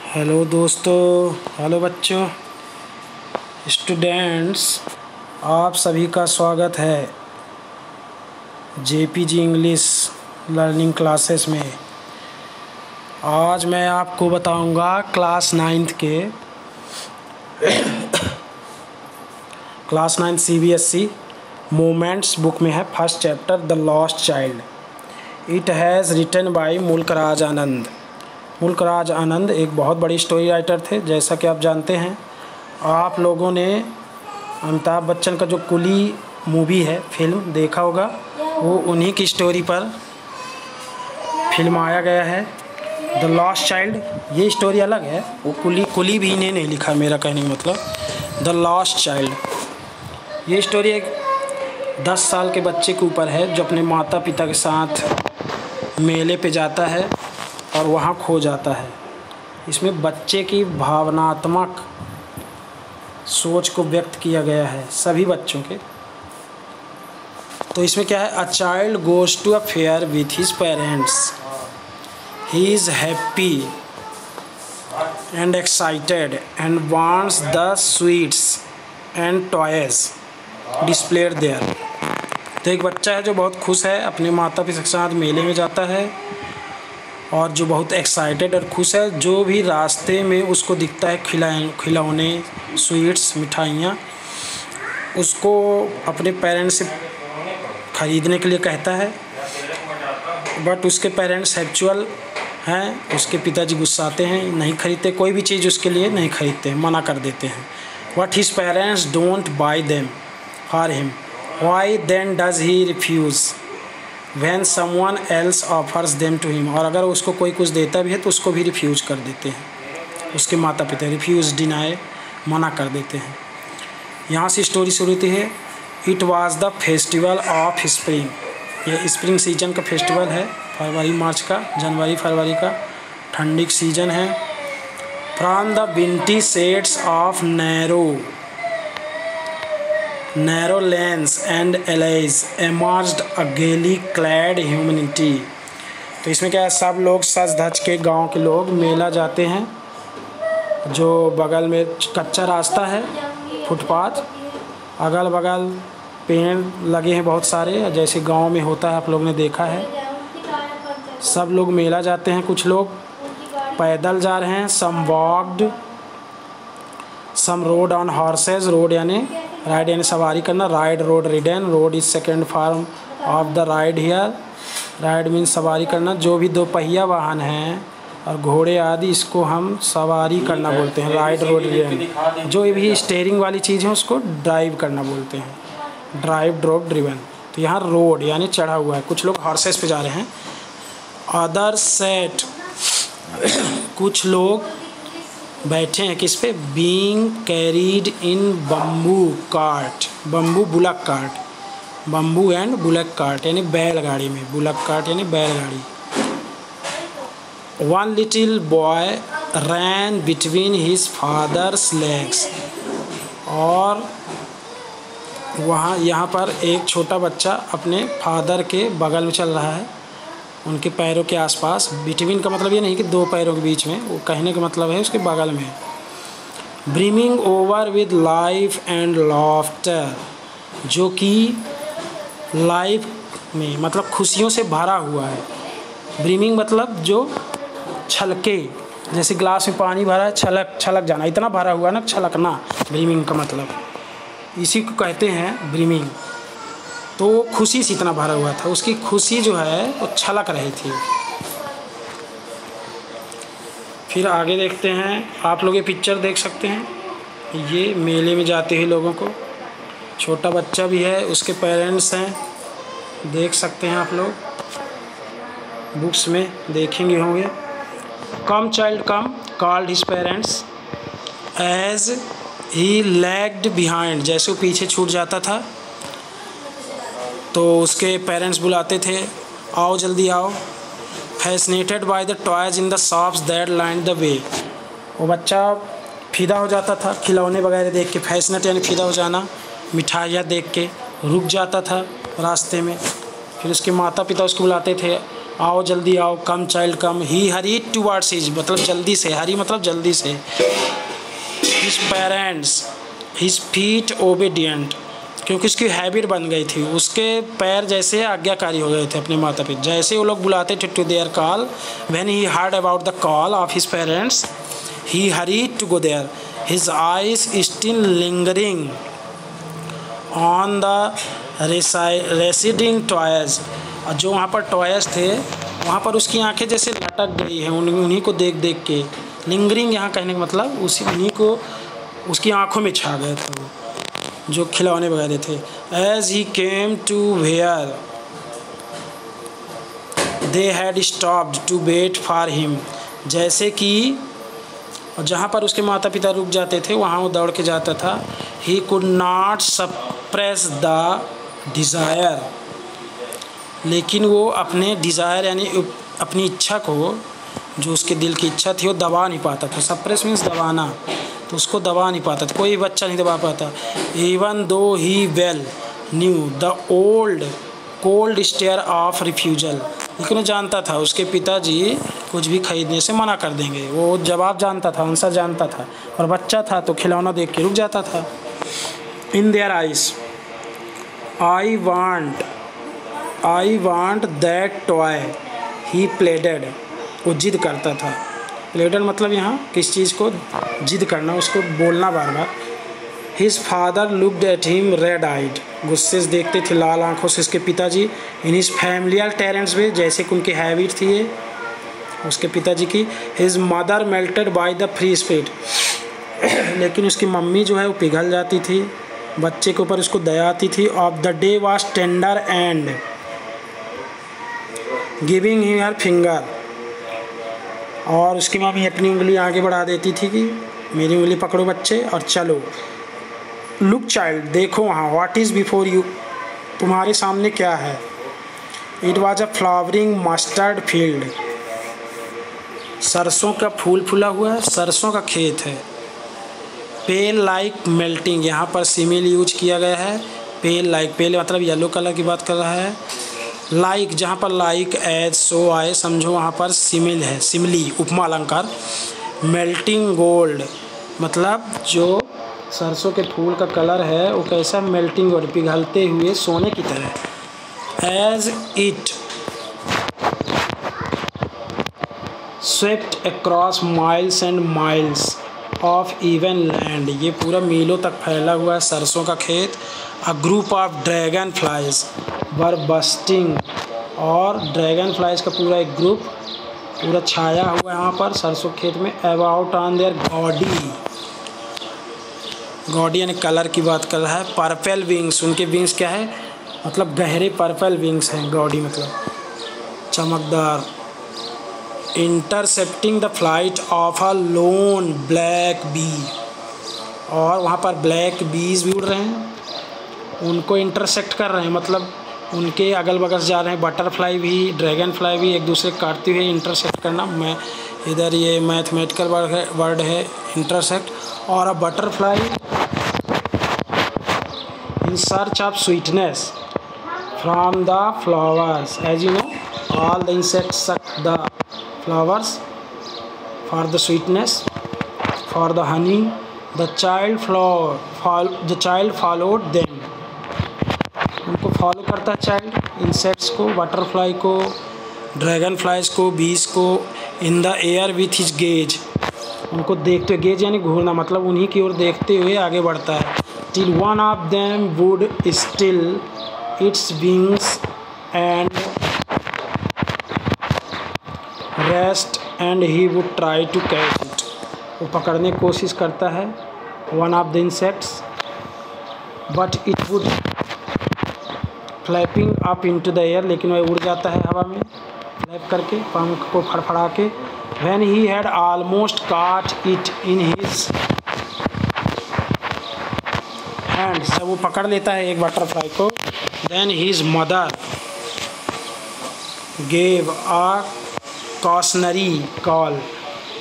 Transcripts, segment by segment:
Hello दोस्तों, hello बच्चों, students, आप सभी का स्वागत है जेपीजी इंग्लिश लर्निंग क्लासेस में। आज मैं आपको बताऊंगा क्लास 9 सीबीएसई मोमेंट्स बुक में है first chapter the lost child. It has written by Mulk Raj Anand. Mulk Raj Anand एक बहुत बड़ी स्टोरी राइटर थे। जैसा कि आप जानते हैं, आप लोगों ने अमिताभ बच्चन का जो कुली मूवी है, फिल्म देखा होगा, वो उन्हीं की स्टोरी पर फिल्माया गया है द लॉस्ट चाइल्ड। ये स्टोरी अलग है, वो कुली भी इन्हें नहीं लिखा, मेरा कहने का मतलब द लॉस्ट चाइल्ड। ये स्टोरी एक 10 साल के बच्चे के ऊपर है जो अपने माता पिता के साथ मेले पे जाता है और वहाँ खो जाता है। इसमें बच्चे की भावनात्मक सोच को व्यक्त किया गया है, सभी बच्चों के। तो इसमें क्या है, a child goes to a fair with his parents. He is happy and excited and wants the sweets and toys displayed there. तो एक बच्चा है जो बहुत खुश है, अपने माता पिता के साथ मेले में जाता है और जो बहुत एक्साइटेड और खुश है। जो भी रास्ते में उसको दिखता है खिलौने, स्वीट्स, मिठाइयाँ, उसको अपने पेरेंट्स से ख़रीदने के लिए कहता है। बट उसके पेरेंट्स हैप्चुअल हैं, उसके पिताजी गुस्साते हैं, नहीं खरीदते, कोई भी चीज़ उसके लिए नहीं खरीदते, मना कर देते हैं। But his parents don't buy them for him. Why then does he refuse When someone else offers them to him। और अगर उसको कोई कुछ देता भी है तो उसको भी रिफ्यूज़ कर देते हैं उसके माता पिता। रिफ्यूज़, डिनाई, मना कर देते हैं। यहाँ से स्टोरी शुरू होती है। It was the festival of spring. ये स्प्रिंग सीजन का फेस्टिवल है, फरवरी मार्च का, जनवरी फरवरी का ठंडी सीजन है। From the windy shades of narrow lanes and alleys emerged a gaily clad humanity। तो इसमें क्या है, सब लोग सज धज के, गांव के लोग मेला जाते हैं। जो बगल में कच्चा रास्ता है, फुटपाथ, अगल बगल पेड़ लगे हैं बहुत सारे, जैसे गांव में होता है, आप लोग ने देखा है। सब लोग मेला जाते हैं। कुछ लोग पैदल जा रहे हैं, some walked, some rode on horses. Rode यानी राइड यानी सवारी करना, ride rode ridden. Rode is second form of the ride here. Ride means सवारी करना। जो भी दो पहिया वाहन हैं और घोड़े आदि, इसको हम सवारी करना बोलते हैं, राइड रोड रिडन। जो भी स्टेयरिंग वाली चीज़ है उसको ड्राइव करना बोलते हैं, ड्राइव ड्रॉप ड्रिवन। तो यहाँ रोड यानी चढ़ा हुआ है। कुछ लोग हॉर्सेस पे जा रहे हैं। अदर सेट कुछ लोग बैठे हैं किस पे, being carried in bamboo cart. Bamboo bullock cart, bamboo and bullock cart यानी बैलगाड़ी में, बुलक कार्ट यानी बैलगाड़ी। वन लिटिल बॉय रैन बिटवीन हिज फादर्स लेग्स। और यहाँ पर एक छोटा बच्चा अपने फादर के बगल में चल रहा है, उनके पैरों के आसपास। बिटवीन का मतलब ये नहीं कि दो पैरों के बीच में, वो कहने का मतलब है उसके बगल में। Brimming over with life and laughter, जो कि लाइफ में मतलब खुशियों से भरा हुआ है। ब्रिमिंग मतलब जो छलके, जैसे गिलास में पानी भरा है, छलक जाना, इतना भरा हुआ ना, छलकना, ब्रिमिंग का मतलब इसी को कहते हैं ब्रिमिंग। तो खुशी से इतना भरा हुआ था, उसकी खुशी जो है वो छलक रही थी। फिर आगे देखते हैं, आप लोग ये पिक्चर देख सकते हैं। ये मेले में जाते हुए लोगों को, छोटा बच्चा भी है, उसके पेरेंट्स हैं, देख सकते हैं आप लोग, बुक्स में देखेंगे होंगे। Come child come called his parents as he lagged behind. जैसे वो पीछे छूट जाता था तो उसके पेरेंट्स बुलाते थे, आओ जल्दी आओ। Fascinated by the toys in the shops that line the way. वो बच्चा फिदा हो जाता था खिलौने वगैरह देख के। फैसिनेट यानी फिदा हो जाना, मिठाइयाँ देख के रुक जाता था रास्ते में। फिर उसके माता पिता उसको बुलाते थे, आओ जल्दी आओ, कम चाइल्ड कम। ही हरीड टुवर्ड्स हिज, मतलब जल्दी से, हरी मतलब जल्दी से। His parents, his feet obedient, क्योंकि उसकी हैबिट बन गई थी, उसके पैर जैसे आज्ञाकारी हो गए थे अपने माता पिता। जैसे वो लोग बुलाते थे to their call, when he heard about the call of his parents he hurried to go there, his eyes still lingering on the receding toys. और जो वहाँ पर टॉयज थे वहाँ पर उसकी आंखें जैसे लटक गई हैं उन्हीं को देख देख के। लिंगरिंग यहाँ कहने का मतलब उन्हीं को उसकी आंखों में छा गए थे वो जो खिलौने वगैरह थे। As he came to where they had stopped to wait for him, जैसे कि जहाँ पर उसके माता पिता रुक जाते थे वहाँ वो दौड़ के जाता था। He could not suppress the desire, लेकिन वो अपने डिज़ायर यानी अपनी इच्छा को, जो उसके दिल की इच्छा थी, वो दबा नहीं पाता था। सप्रेस मीन्स दबाना, तो उसको दबा नहीं पाता था, कोई बच्चा नहीं दबा पाता। Even though he well knew the old cold stare of refusal, लेकिन वो जानता था उसके पिताजी कुछ भी खरीदने से मना कर देंगे। वो जवाब जानता था, आंसर जानता था, और बच्चा था तो खिलौना देख के रुक जाता था। In their eyes I want that toy ही प्लेडेड, वो जिद करता था। प्लेडेड मतलब यहाँ किस चीज़ को जिद करना, उसको बोलना बार बार। His father looked at him red eyed, गुस्से से देखते थे लाल आंखों से उसके पिताजी। इन हिज फैमिलियल टेरेंट्स वे, जैसे कि उनकी हैबिट थी ये उसके पिताजी की। His mother melted by the free spirit, लेकिन उसकी मम्मी जो है वो पिघल जाती थी, बच्चे के ऊपर उसको दया आती थी। Of the day was tender and giving him her finger, और उसकी मम्मी अपनी उंगली आगे बढ़ा देती थी कि मेरी उंगली पकड़ो बच्चे और चलो। लुक चाइल्ड, देखो वहाँ, व्हाट इज़ बिफोर यू, तुम्हारे सामने क्या है। It was a flowering mustard field, सरसों का फूल फूला हुआ है, सरसों का खेत है। पेल लाइक मेल्टिंग, यहाँ पर सिमिल यूज किया गया है। पेल लाइक, पेल मतलब येलो कलर की बात कर रहा है। लाइक, जहाँ पर लाइक एज सो आए, समझो वहाँ पर सिमिल है, सिमली उपमा अलंकार। मेल्टिंग गोल्ड मतलब जो सरसों के फूल का कलर है वो कैसा, मेल्टिंग गोल्ड, पिघलते हुए सोने की तरह। As it swept across miles and miles of even land, ये पूरा मीलों तक फैला हुआ है सरसों का खेत। A group of dragon flies were bustling, और ड्रैगन फ्लाइज का पूरा एक ग्रुप पूरा छाया हुआ है यहाँ पर सरसों खेत में। About on their gaudy, gaudy यानी कलर की बात कर रहा है। पर्पल विंग्स, उनके विंग्स क्या है, मतलब गहरे पर्पल विंग्स हैं, गॉडी मतलब चमकदार। Intercepting the flight of a lone black bee, और वहाँ पर ब्लैक बीज भी उड़ रहे हैं, उनको इंटरसेक्ट कर रहे हैं, मतलब उनके अगल बगल जा रहे हैं। बटरफ्लाई भी, ड्रैगन फ्लाई भी एक दूसरे को काटते हुए, इंटरसेक्ट करना, मैं इधर ये मैथमेटिकल वर्ड है इंटरसेक्ट। और a butterfly in search of sweetness from the flowers, as you know all the insects suck the flowers for the sweetness, for the honey. The child followed them, उनको follow करता है child, insects को, butterfly को, dragon flies को, बीज को। In the air with his gaze, उनको देखते हुए, गेज यानी घूरना, मतलब उन्हीं की ओर देखते हुए आगे बढ़ता है। Till one of them would still its wings and rest and he would try to catch it, वो पकड़ने की कोशिश करता है one of the insects, but it would flapping up into the air, लेकिन वह उड़ जाता है हवा में फ्लैप करके, पंख को फड़फड़ा के। When he had almost caught it in his hand, जब वो पकड़ लेता है एक बटरफ्लाई को, then his mother gave a cautionary call,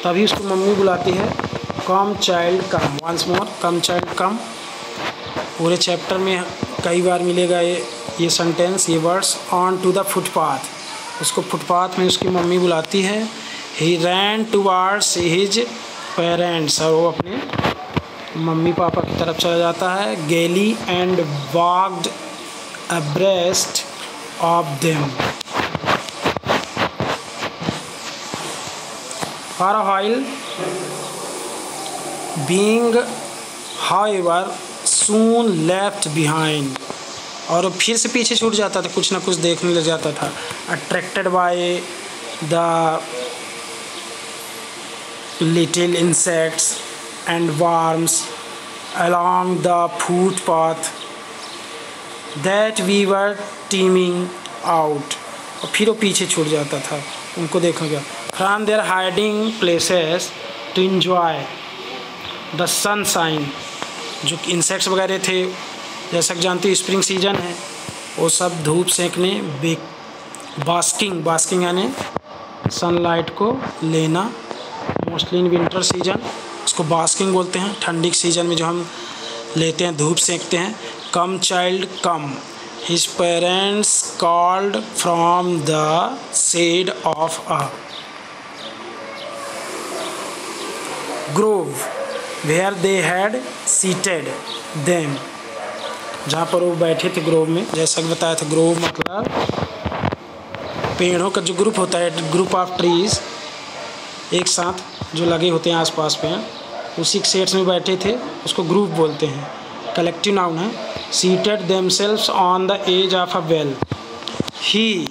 तभी उसको मम्मी बुलाती है। Come child come, once more, come child come. पूरे चैप्टर में कई बार मिलेगा ये सेंटेंस, ये words. On to the footpath, उसको फुटपाथ में उसकी मम्मी बुलाती है। He ran towards his parents, और वो अपने मम्मी पापा की तरफ चला जाता है। गेली and walked abreast of them for a while, being however soon left behind, और फिर से पीछे छूट जाता था, कुछ ना कुछ देखने लग जाता था। Attracted by the little insects and worms along the footpath that we were teeming out, और फिर वो पीछे छूट जाता था, उनको देखा गया। From their hiding places to enjoy the sunshine, जो इंसेक्ट्स वगैरह थे, जैसा कि जानते हो स्प्रिंग सीजन है, वो सब धूप सेकने, बास्किंग यानी सनलाइट को लेना। मोस्टली इन विंटर सीजन उसको बास्किंग बोलते हैं। ठंडी के सीज़न में जो हम लेते हैं, धूप सेकते हैं। Come child come, his parents called from the shade of a grove where they had seated them, जहाँ पर वो बैठे थे ग्रोव में। जैसा कि बताया था, ग्रोव मतलब पेड़ों का जो ग्रुप होता है, ग्रुप ऑफ ट्रीज एक साथ जो लगे होते हैं आसपास पेड़, उसी सेट्स में बैठे थे, उसको ग्रुप बोलते हैं। कलेक्टिव नाउन है। Seated themselves on the edge of a well, he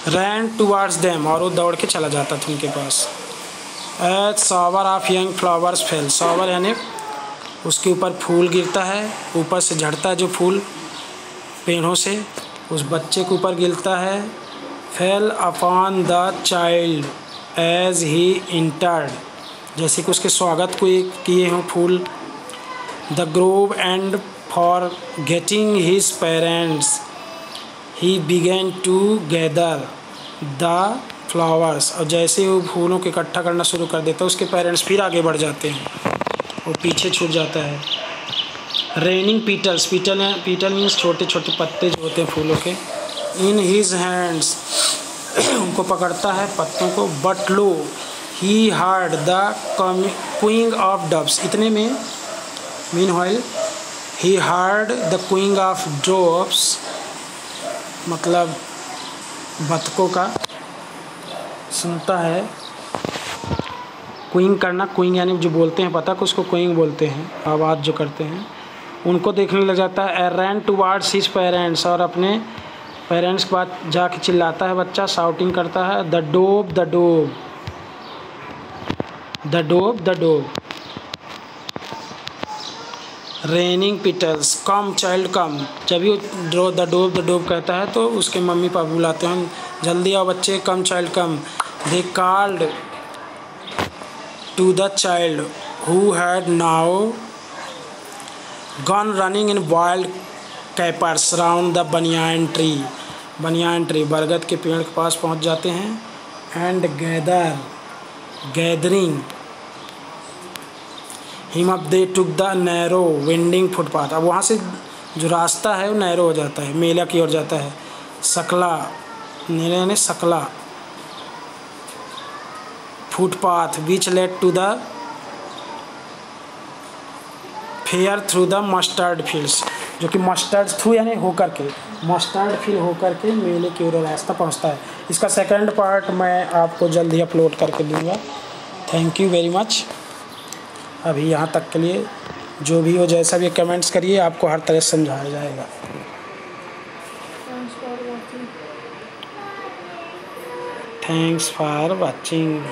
ran towards them, और वो दौड़ के चला जाता था उनके पास। As shower of young flowers fell, shower यानी उसके ऊपर फूल गिरता है, ऊपर से झड़ता है जो फूल पेड़ों से, उस बच्चे के ऊपर गिरता है। Fell upon the child as he entered, जैसे कि उसके स्वागत को किए हों फूल। The grove and forgetting his parents he began to gather the flowers, और जैसे वो फूलों को इकट्ठा करना शुरू कर देता है, उसके पेरेंट्स फिर आगे बढ़ जाते हैं, वो पीछे छूट जाता है। रेनिंग पीटल्स, पीटल मीन्स छोटे छोटे पत्ते जो होते हैं फूलों के। इन हिज हैंड्स, उनको पकड़ता है पत्तों को। But low he heard the Qing of dubs, इतने में meanwhile he heard the Qing of dubs, मतलब बतखों का सुनता है। क्विंग करना, क्विंग यानी जो बोलते हैं पता को, उसको क्विंग बोलते हैं, आवाज़ जो करते हैं, उनको देखने लग जाता है। रैन टुवार्ड्स हिज पेरेंट्स, और अपने पेरेंट्स के बाद जाके चिल्लाता है बच्चा, शाउटिंग करता है। The dove the dove, the dove the dove. Raining petals, come child come, जब भी द डोब कहता है तो उसके मम्मी पापा बुलाते हैं, जल्दी आओ बच्चे, come child come. They called to the child who had now gone running in wild capers round the banyan tree, बरगद के पेड़ के पास पहुंच जाते हैं। And gathering him up they took the narrow winding footpath, अब वहाँ से जो रास्ता है वो नैरो हो जाता है, मेला की ओर जाता है। सकला यानी सकला footpath which led to the fair through the mustard fields, जो कि मस्टर्ड थ्रू यानी होकर के, मस्टर्ड फील्ड होकर के मेले की ओर रास्ता पहुंचता है। इसका सेकंड पार्ट मैं आपको जल्द ही अपलोड करके दूंगा। Thank you very much. अभी यहाँ तक के लिए जो भी हो, जैसा भी कमेंट्स करिए, आपको हर तरह से समझाया जाएगा। Thanks for watching.